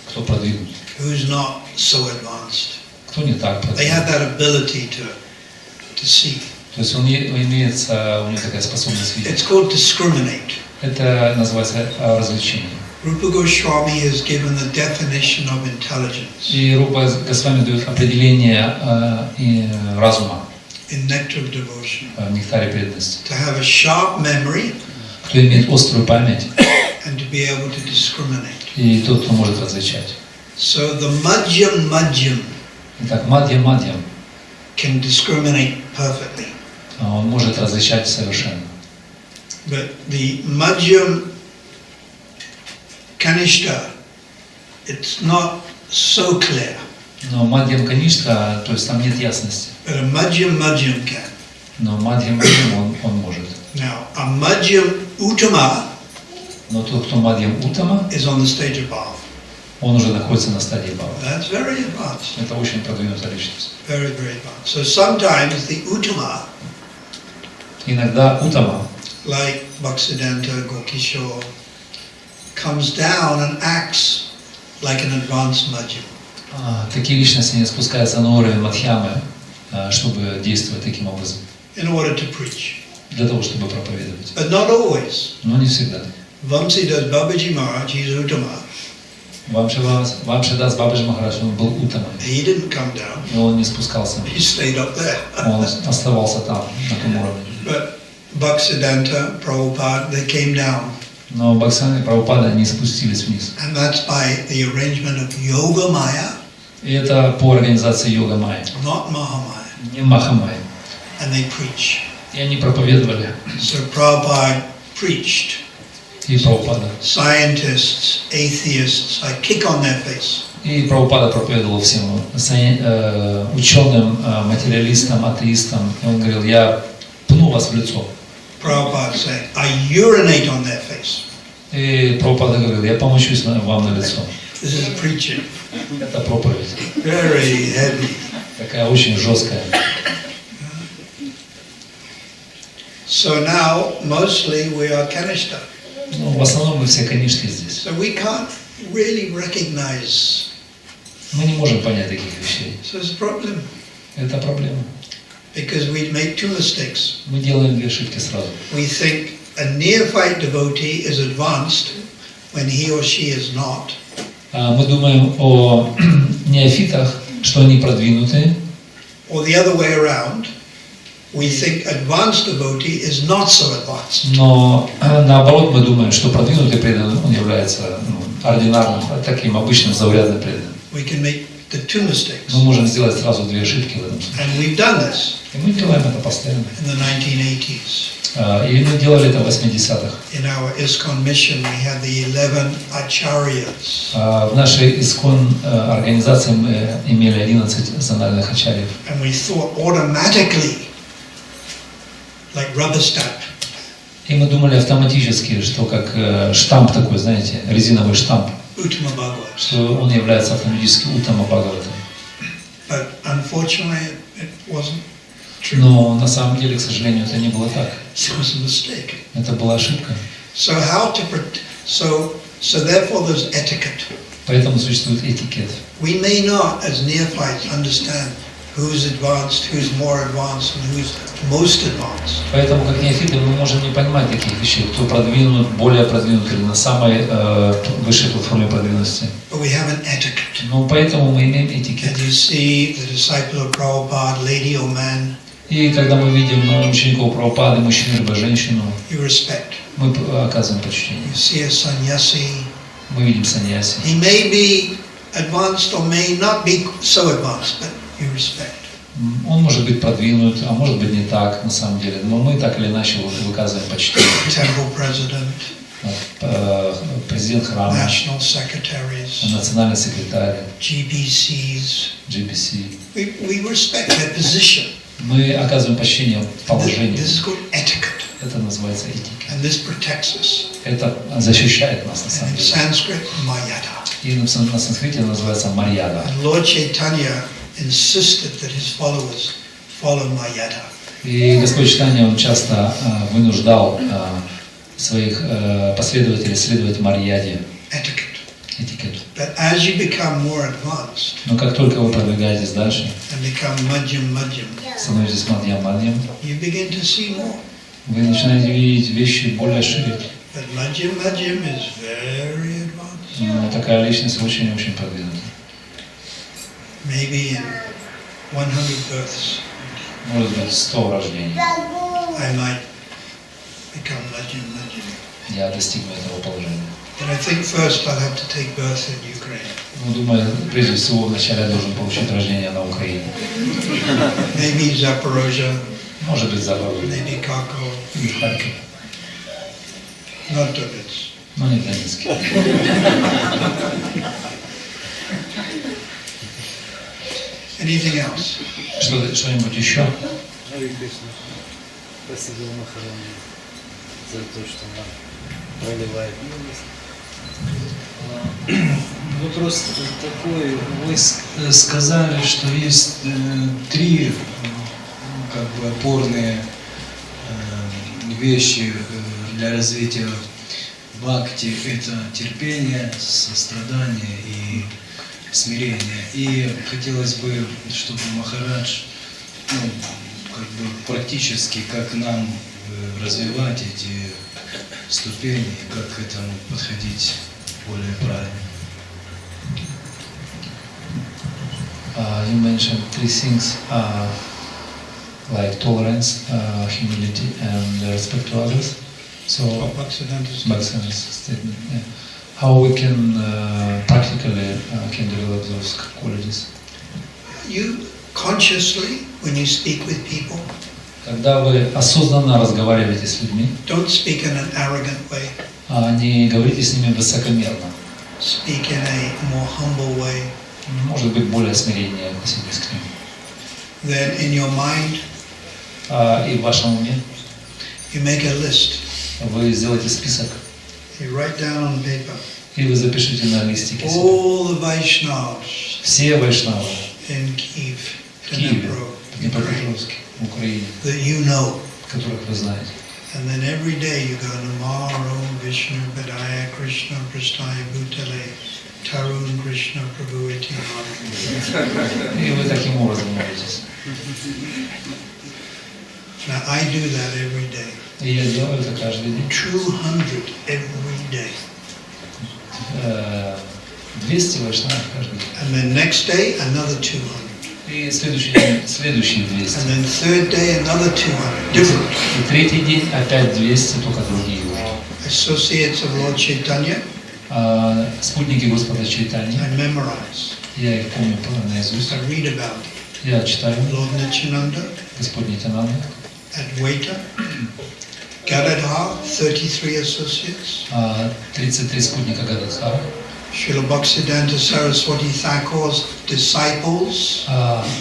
кто продвинут, who's not so advanced. кто не так They продвинут. have that ability to see. То есть у него такая способность видеть. It's called discriminate. Это называется развлечение. Rupa Goswami has given the definition of intelligence И Рупа Госвами дает определение разума in Nectar of Devotion. в нектаре преданности. To have a sharp memory Кто имеет острую память, and to be able to discriminate. и тот, кто может различать. So the Madhyam Итак, Мадьям, can discriminate perfectly. он может различать совершенно. But the Madhyam Kanishta, it's not so clear. Но Мадьям Каништха, то есть там нет ясности. But a Madhyam can. Но Мадьям он может. Now, a Madhyam Uttama Но тот, кто Мадьям Уттама, is on the stage above. он уже находится на стадии Бхава. That's very advanced. Это очень продвинутая личность. Very, very advanced. So sometimes the Uttama, Иногда Уттама, like Bhaktisiddhanta, Gokishore, comes down and acts like an advanced Madhyam. такие личности не спускаются на уровень Мадхьямы, чтобы действовать таким образом. In order to preach. Для того, чтобы проповедовать. But not always. Но не всегда. Vamsidas Babaji Maharaj, he's Uttama. Вамшидас Бабаджи Махарадж, он был Уттамой. He didn't come down. Но он не спускался. He stayed up there. Он оставался там, на том уровне. But Bhaktisiddhanta, Prabhupada, they came down. Но Бхактисиддханта и Прабхупада не спустились вниз. And that's by the arrangement of Yoga Maya, И это по организации Йога Майя, not Mahamaya. не Махамайя. And they preach. И они проповедовали. So Prabhupada preached. И Прабхупада. Scientists, atheists, I kick on their face. И Прабхупада проповедовал всем ученым, материалистам, атеистам. И он говорил, я пну вас в лицо. Prabhupada said, I urinate on their face. И Прабхупада говорил, я помочусь вам на лицо. This is preaching. Это проповедь. Very heavy. Такая очень жесткая. So now, mostly we are Kanishta. Ну, в основном мы все канишки здесь. So we can't really recognize. Мы не можем понять таких вещей. So it's a problem. Это проблема. Because we make two mistakes. Мы делаем две ошибки сразу. We think a neophyte devotee is advanced when he or she is not. Мы думаем о неофитах, что они продвинутые. Or the other way around. We think advanced devotee is not so advanced. Но наоборот мы думаем, что продвинутый преданный он является ординарным, таким обычным заурядным преданным. We can make the two mistakes. Мы можем сделать сразу две ошибки в этом случае. And we've done this И мы делаем это постоянно. in the 1980s. И мы делали это в 80-х. In our ISKCON mission, we had the 11 acharyas. В нашей ИСККОН организации мы имели 11 зональных ачарьев. And we thought automatically, like rubber stamp. И мы думали автоматически, что как штамп такой, знаете, резиновый штамп, Uttama Bhagavad. что он является автоматически Уттама Бхагаватом. But unfortunately, it wasn't true. Но на самом деле, к сожалению, это не было так. It was a mistake. Это была ошибка. So how to so therefore there's etiquette. Поэтому существует этикет. We may not, as neophytes, understand who's advanced, who's more advanced, and who's most advanced. Поэтому, как неофиты, мы можем не понимать таких вещей, кто продвинут, более продвинут или на самой высшей платформе продвинутости. But we have an etiquette. Но поэтому мы имеем этикет. And you see the disciple of Prabhupada, lady or man, И когда мы видим учеников Прабхупады, мужчину либо женщину, you respect. мы оказываем почтение. You see a sannyasi, Мы видим саньяси. he may be advanced or may not be so advanced, but you respect. Он может быть продвинут, а может быть не так на самом деле. Но мы так или иначе выказываем почтение. Temple president, Президент храма, national secretaries, национальный секретарь, GBCs. GBC. We respect their position. Мы оказываем почтение положению. This is called etiquette. Это называется этикет. And this protects us. Это защищает нас на самом And in деле. Sanskrit, mayada. И на санскрите называется марьяда. And Lord Chaitanya insisted that his followers follow mayada. И Господь Чайтанья, он часто вынуждал своих последователей следовать марьяде, Etiquette. этикету. But as you become more advanced Но как только вы продвигаетесь дальше, and become madhyam, становитесь мадьям, you begin to see more. вы начинаете видеть вещи более шире. But madhyam is very advanced. Но такая личность очень-очень продвинута. Maybe in 100 births, Может быть, 100 рождений I might become madhyam. я достигну этого положения. But I think first I'll have to take birth in Ukraine. Ну, думаю, прежде всего, вначале я должен получить рождение на Украине. Maybe Zaporozhye, Может быть, Запорожье, maybe Kharkov, или Харьков, not Donetsk. но не в Донецке. Anything else? Что-нибудь еще? Харе Кришна. Спасибо Махараджи за то, что нам проливает милость. Вопрос такой. Вы сказали, что есть три как бы опорные вещи для развития бхакти. Это терпение, сострадание и смирение. И хотелось бы, чтобы Махарадж как бы практически, как нам развивать эти ступени, как к этому подходить более правильно. You mentioned three things like tolerance, humility, and respect to others. So, Bhaktivedanta statement. Yeah. How we can practically can develop those qualities? You consciously, when you speak with people, Когда вы осознанно разговариваете с людьми, don't speak in an arrogant way. Не говорите с ними высокомерно. Speak in a more humble way. Может быть, более смирение относитесь к ним. Then in your mind, И в вашем уме you make a list. вы сделаете список, You write down on paper и вы запишите на листике себе. all the Vaishnavas Все вайшнавы in Kyiv, в Киеве, Dnipro, в Днепропетровске, в Украине, that you know. которых вы знаете. And then every day you go Namaro Vishnu Padaya Krishna Prasthaya Bhutale Tarun Krishna Prabhu Iti. И вы таким образом молитесь. Now I do that every day. И я делаю это каждый день. 200 every day. 200 вайшнавов каждый день. And then next day another 200. И следующий день следующие 200. And then third day another 200. Different. И третий день опять 200, только другие уже. Associates of Lord Chaitanya, Спутники Господа Чайтаньи, I memorize. я их помню наизусть. I read about them. Я читаю Lord Nityananda, Господь Нитянанда, Advaita, Gadadhar, 33 associates, 33 спутника Гададхара, Srila Bhaktisiddhanta Saraswati Thakur's disciples,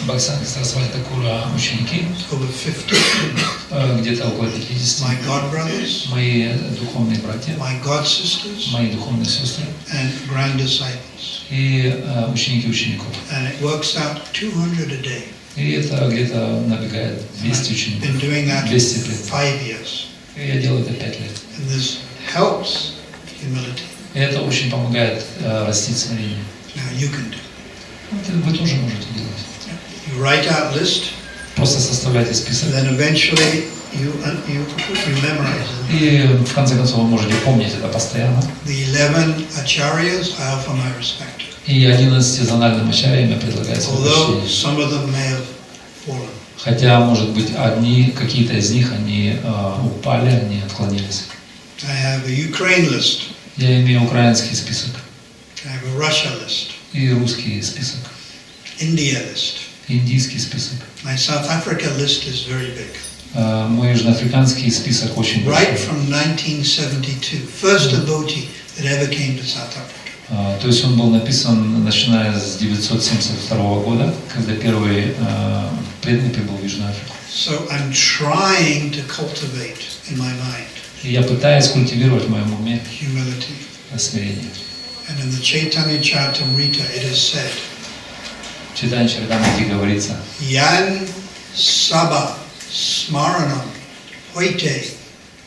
Бхактисиданта Сарасвати Такура ученики, over 50, где-то около 50, my god brothers, мои духовные братья, my god sisters, мои духовные сестры and grand disciples. и ученики учеников. And it works out 200 a day. И это где-то набегает 200 Been учеников, doing that 200 for лет. 5 years. И я делаю это 5 лет. And this helps humility. И это очень помогает расти смирение. Now you can do. Это вы тоже можете делать. You write out list, Просто составляйте список. and then eventually you memorize it. И в конце концов вы можете помнить это постоянно. The 11 acharyas I offer my respect. И 11 зональным ачарьям я предлагаю свое Although почтение. some of them may have fallen. Хотя, может быть, какие-то из них, они упали, они отклонились. I have a Ukraine list. Я имею украинский список I have a Russia list. и русский список, India list. индийский список. My South Africa list is very big. Мой южноафриканский список очень Right большой. from 1972, first devotee that ever came to South Africa. То есть он был написан, начиная с 1972 года, когда первый преданный прибыл в Южную Африку. So I'm trying to cultivate in my mind И я пытаюсь культивировать в моем уме humility. смирение. And in the Chaitanya Charitamrita it is said, В Чайтанья Чаритамрите говорится: Yan Saba Smaranam Hoite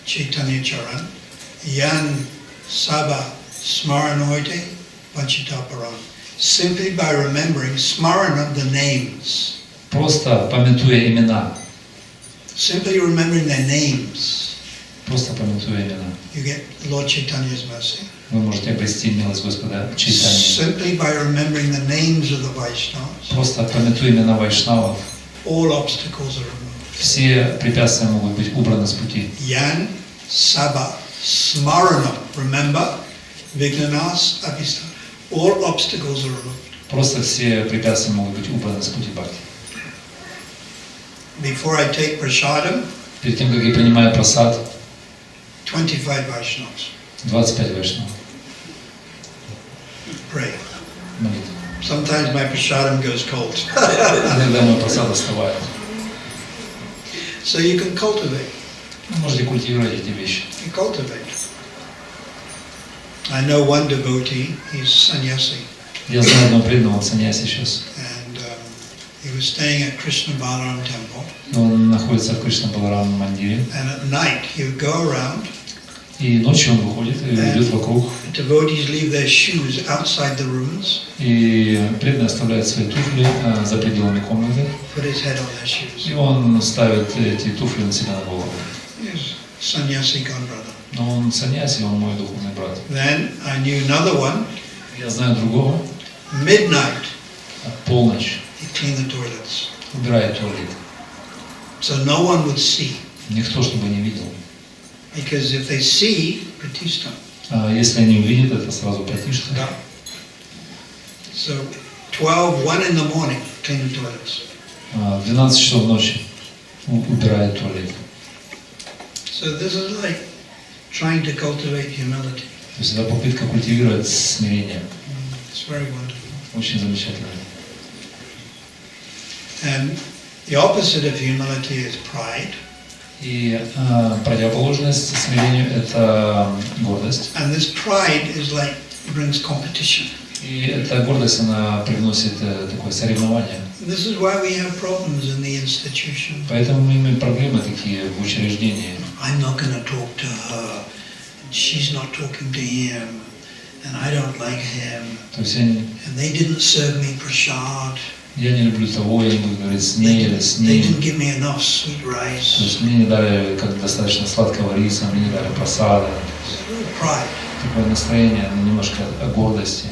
Chaitanya Charan Yan Saba Smaran Hoite Panchitaparam. Simply by remembering Smaranam, the names. просто памятуя имена, Simply remembering their names, просто памятуя имена, you get Lord Chaitanya's mercy. вы можете обрести милость Господа Чайтаньи. Simply by remembering the names of the Vaishnavas, Просто памятуя имена вайшнавов, all obstacles are removed. все препятствия могут быть убраны с пути. Yan Saba Smaranam. Remember, Vignanas Abhista. All obstacles are removed. Просто все препятствия могут быть убраны с пути бхакти. Before I take prasadam, Перед тем, как я принимаю прасад, 25 Vaishnavas 25 вайшнавов pray. молитвы. Sometimes my prasadam goes cold. Иногда мой просад остывает. So you can cultivate. Вы можете культивировать эти вещи. You cultivate. I know one devotee, he's sannyasi, Я знаю одного преданного саньяси сейчас. and he was staying at Krishna Balaram temple. Он находится в Кришна-Баларам мандире. And at night he would go around. И ночью он выходит и идет вокруг. Devotees leave their shoes outside the rooms. И преданный оставляет свои туфли за пределами комнаты. Put his head on their shoes. И он ставит эти туфли на себя на голову. He's sannyasi gone brother. Но он саньяси, он мой духовный брат. Then I knew another one. Я знаю другого. Midnight Полночь. he cleaned the toilets, Убирает туалет. so no one would see. Никто чтобы не видел. Because if they see, pratishta. А если они увидят, это сразу пратишта. So 1 in the morning, clean the toilets. 12 часов ночи убирает туалет. So this is like trying to cultivate humility. То есть это попытка культивировать смирение. It's very wonderful. Очень замечательно. And the opposite of humility is pride. И противоположность смирению – это гордость. And this pride is like brings competition. И эта гордость, она приносит такое соревнование. This is why we have problems in the institution. Поэтому мы имеем проблемы такие в учреждении. I'm not going to talk to her. She's not talking to him, and I don't like him. То есть And they didn't serve me prasad. я не люблю того, я не буду говорить с ней или с They ним. didn't give me enough sweet То rice. есть мне не дали достаточно сладкого риса, мне не дали просада. It's a little pride. Такое настроение немножко о гордости.